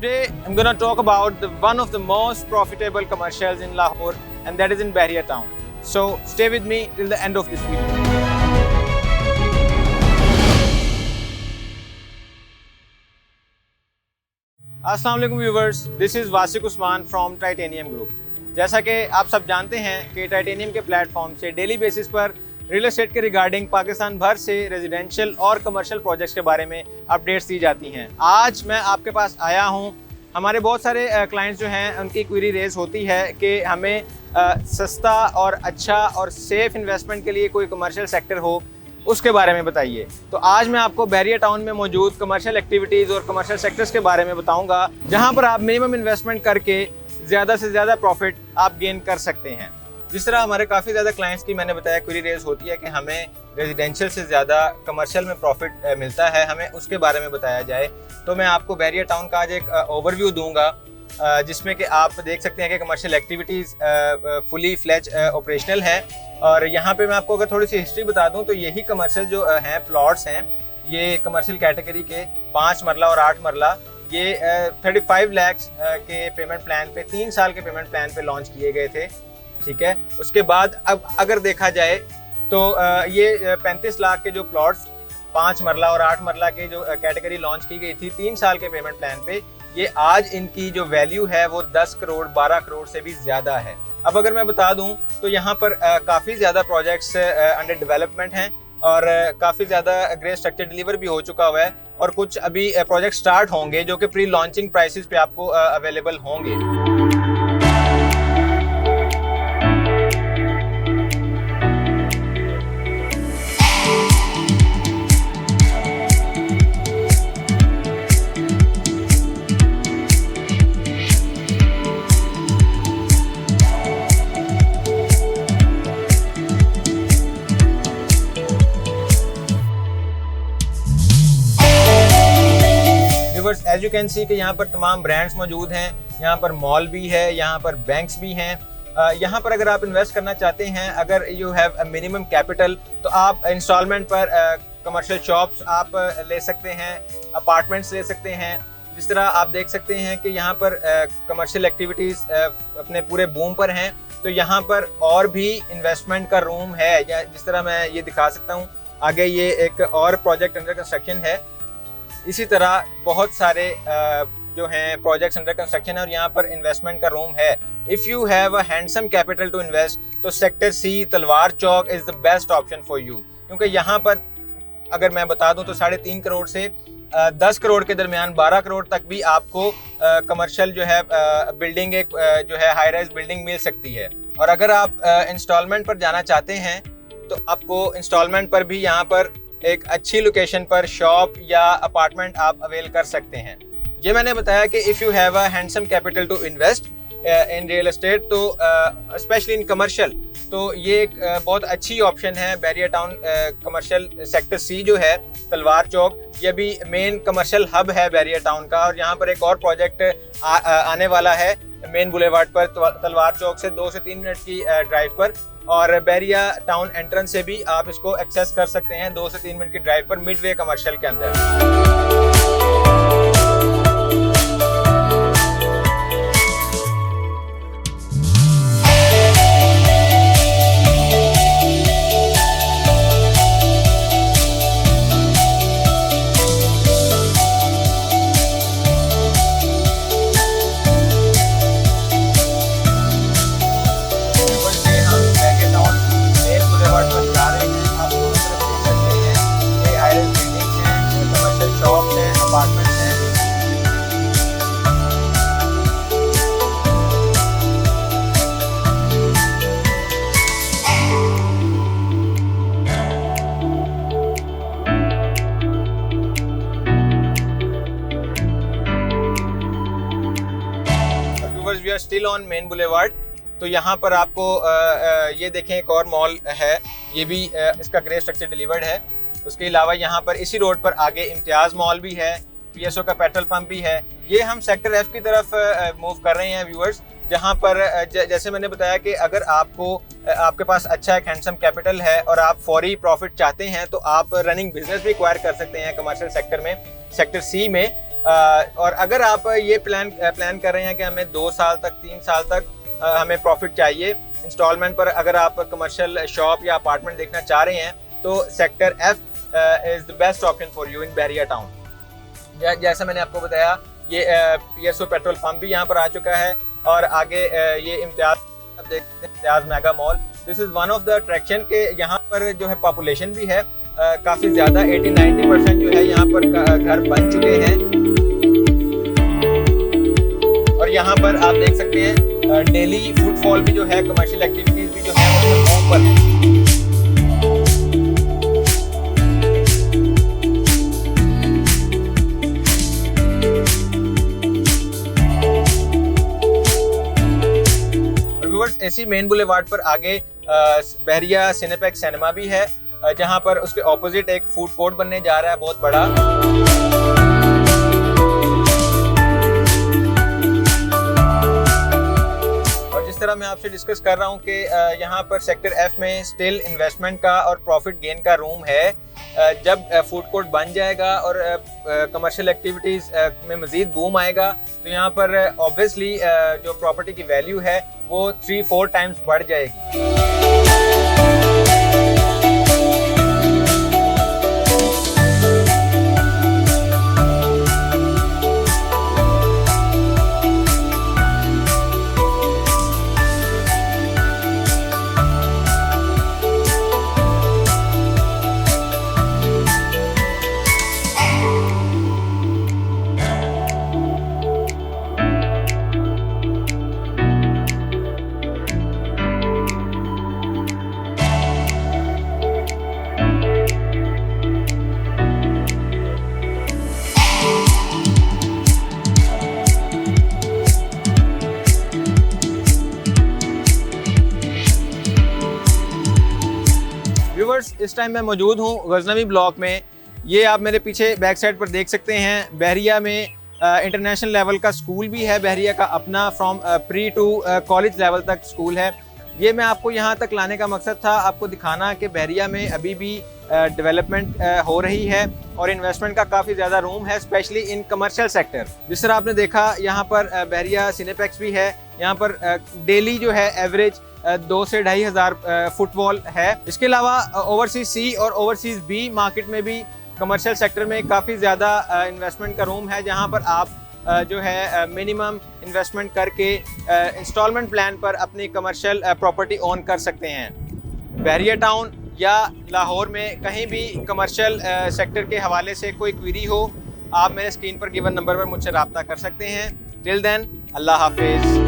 Today I'm going to talk about one of the most profitable commercials in Lahore, and that is in Bahria town. So stay with me till the end of this video. Assalamu alaikum viewers, this is Wasiq Usman from Titanium Group. जैसा कि आप सब जानते हैं कि titanium के platform से daily basis पर रियल एस्टेट के रिगार्डिंग पाकिस्तान भर से रेजिडेंशियल और कमर्शियल प्रोजेक्ट्स के बारे में अपडेट्स दी जाती हैं। आज मैं आपके पास आया हूं। हमारे बहुत सारे क्लाइंट्स जो हैं उनकी क्वेरी रेज होती है कि हमें सस्ता और अच्छा और सेफ़ इन्वेस्टमेंट के लिए कोई कमर्शियल सेक्टर हो, उसके बारे में बताइए। तो आज मैं आपको बहरिया टाउन में मौजूद कमर्शियल एक्टिविटीज़ और कमर्शियल सेक्टर्स के बारे में बताऊँगा, जहाँ पर आप मिनिमम इन्वेस्टमेंट करके ज़्यादा से ज़्यादा प्रॉफिट आप गेन कर सकते हैं। जिस तरह हमारे काफ़ी ज़्यादा क्लाइंट्स की मैंने बताया क्वेरी रेज होती है कि हमें रेजिडेंशियल से ज़्यादा कमर्शियल में प्रॉफिट मिलता है, हमें उसके बारे में बताया जाए। तो मैं आपको बहरिया टाउन का आज एक ओवरव्यू दूंगा, जिसमें कि आप देख सकते हैं कि commercial activities fully fledged operational है। और यहाँ पे मैं आपको अगर थोड़ी सी हिस्ट्री बता दूँ तो यही कमर्शियल जो हैं प्लॉट्स हैं, ये कमर्शियल कैटेगरी के 5 मरला और 8 मरला ये 35 लाख के पेमेंट प्लान पे 3 साल के पेमेंट प्लान पे लॉन्च किए गए थे। ठीक है, उसके बाद अब अगर देखा जाए तो ये 35 लाख के जो प्लॉट्स 5 मरला और 8 मरला के जो कैटेगरी लॉन्च की गई थी 3 साल के पेमेंट प्लान पे, ये आज इनकी जो वैल्यू है वो 10 करोड़ 12 करोड़ से भी ज़्यादा है। अब अगर मैं बता दूं तो यहाँ पर काफ़ी ज़्यादा प्रोजेक्ट्स अंडर डेवलपमेंट हैं और काफ़ी ज़्यादा ग्रे स्ट्रक्चर डिलीवर भी हो चुका हुआ है, और कुछ अभी प्रोजेक्ट स्टार्ट होंगे जो कि प्री लॉन्चिंग प्राइसेस पे आपको अवेलेबल होंगे। एज यू कैन सी कि यहाँ पर तमाम ब्रांड्स मौजूद हैं, यहाँ पर मॉल भी है, यहाँ पर बैंक्स भी हैं। यहाँ पर अगर आप इन्वेस्ट करना चाहते हैं, अगर you have a minimum capital, तो आप इंस्टॉलमेंट पर कमर्शियल शॉप्स आप ले सकते हैं, अपार्टमेंट्स ले सकते हैं। जिस तरह आप देख सकते हैं कि यहाँ पर कमर्शियल एक्टिविटीज़ अपने पूरे बूम पर हैं, तो यहाँ पर और भी इन्वेस्टमेंट का रूम है। या जिस तरह मैं ये दिखा सकता हूँ, आगे ये एक और प्रोजेक्ट अंडर कंस्ट्रक्शन है। इसी तरह बहुत सारे जो हैं प्रोजेक्ट्स अंडर कंस्ट्रक्शन है और यहाँ पर इन्वेस्टमेंट का रूम है। If you have a handsome capital to invest, तो sector C Talwar Chowk is the best option for you, क्योंकि यहाँ पर अगर मैं बता दूँ तो 3.5 करोड़ से 10 करोड़ के दरमियान 12 करोड़ तक भी आपको कमर्शियल जो है बिल्डिंग एक जो है हाई राइज बिल्डिंग मिल सकती है। और अगर आप इंस्टॉलमेंट पर जाना चाहते हैं तो आपको इंस्टॉलमेंट पर भी यहाँ पर एक अच्छी लोकेशन पर शॉप या अपार्टमेंट आप अवेल कर सकते हैं। ये मैंने बताया कि if you have a handsome capital to invest in real estate, तो स्पेशली इन कमर्शियल, तो ये एक बहुत अच्छी ऑप्शन है। Bahria town commercial sector C जो है तलवार चौक, ये भी मेन कमर्शियल हब है बहरिया टाउन का। और यहाँ पर एक और प्रोजेक्ट आने वाला है मेन बुलेवार्ड पर तलवार चौक से 2 से 3 मिनट की ड्राइव पर, और बहरिया टाउन एंट्रेंस से भी आप इसको एक्सेस कर सकते हैं 2 से 3 मिनट की ड्राइव पर मिडवे कमर्शियल के अंदर। We are still on main boulevard. तो यहाँ पर आपको ये देखें एक और मॉल है, ये भी इसका ग्रे स्ट्रक्चर डिलीवर्ड है। उसके अलावा यहाँ पर इसी रोड पर आगे इम्तियाज़ मॉल भी है, पीएसओ का पेट्रोल पंप भी है। ये हम सेक्टर एफ की तरफ मूव कर रहे हैं व्यूअर्स, जहाँ पर जैसे मैंने बताया कि अगर आपके पास अच्छा एक हैंडसम कैपिटल है और आप फौरी प्रॉफिट चाहते हैं, तो आप रनिंग बिजनेस भी एक्वायर कर सकते हैं कमर्शियल सेक्टर में, सेक्टर सी में। और अगर आप ये प्लान कर रहे हैं कि हमें 2 साल तक 3 साल तक हमें प्रॉफिट चाहिए इंस्टॉलमेंट पर, अगर आप कमर्शियल शॉप या अपार्टमेंट देखना चाह रहे हैं तो sector F is the best option for you in Bahria town. जैसा मैंने आपको बताया, ये PSO पेट्रोल पंप भी यहाँ पर आ चुका है और आगे ये Imtiaz mega mall. This is one of the attraction के यहाँ पर जो है पॉपुलेशन भी है काफ़ी ज़्यादा, 80-90% जो है यहाँ पर घर बन चुके हैं। और यहाँ पर आप देख सकते हैं डेली फुटफॉल भी जो है, कमर्शियल एक्टिविटीज़ भी जो है वो ऊपर है। इसी मेन बुलेवार्ड पर आगे बहरिया सिनेपैक्स सिनेमा भी है, जहां पर उसके ऑपोजिट एक फूड कोर्ट बनने जा रहा है बहुत बड़ा। और जिस तरह मैं आपसे डिस्कस कर रहा हूं कि यहां पर सेक्टर F में स्टिल इन्वेस्टमेंट का और प्रॉफिट गेन का रूम है। जब फूड कोर्ट बन जाएगा और कमर्शियल एक्टिविटीज़ में मज़ीद बूम आएगा तो यहाँ पर ऑब्वियसली जो प्रॉपर्टी की वैल्यू है वो 3-4 टाइम्स बढ़ जाएगी। व्यूवर्स, इस टाइम मैं मौजूद हूँ गजनवी ब्लॉक में। ये आप मेरे पीछे बैक साइड पर देख सकते हैं, बहरिया में इंटरनेशनल लेवल का स्कूल भी है, बहरिया का अपना from pre to college level तक स्कूल है। ये मैं आपको यहाँ तक लाने का मकसद था आपको दिखाना कि बहरिया में अभी भी डेवलपमेंट हो रही है और इन्वेस्टमेंट का काफ़ी ज़्यादा रूम है, स्पेशली इन कमर्शियल सेक्टर। जिस तरह आपने देखा यहाँ पर बहरिया सिनेपैक्स भी है, यहाँ पर डेली जो है एवरेज 2 से 2,500 फुटफॉल है। इसके अलावा ओवरसीज C और ओवरसीज B मार्केट में भी कमर्शियल सेक्टर में काफ़ी ज़्यादा इन्वेस्टमेंट का रूम है, जहाँ पर आप जो है मिनिमम इन्वेस्टमेंट करके इंस्टॉलमेंट प्लान पर अपनी कमर्शियल प्रॉपर्टी ओन कर सकते हैं। बहरिया टाउन या लाहौर में कहीं भी कमर्शियल सेक्टर के हवाले से कोई क्वेरी हो, आप मेरे स्क्रीन पर गिवन नंबर पर मुझसे रब्ता कर सकते हैं। टिल देन, अल्लाह हाफिज़।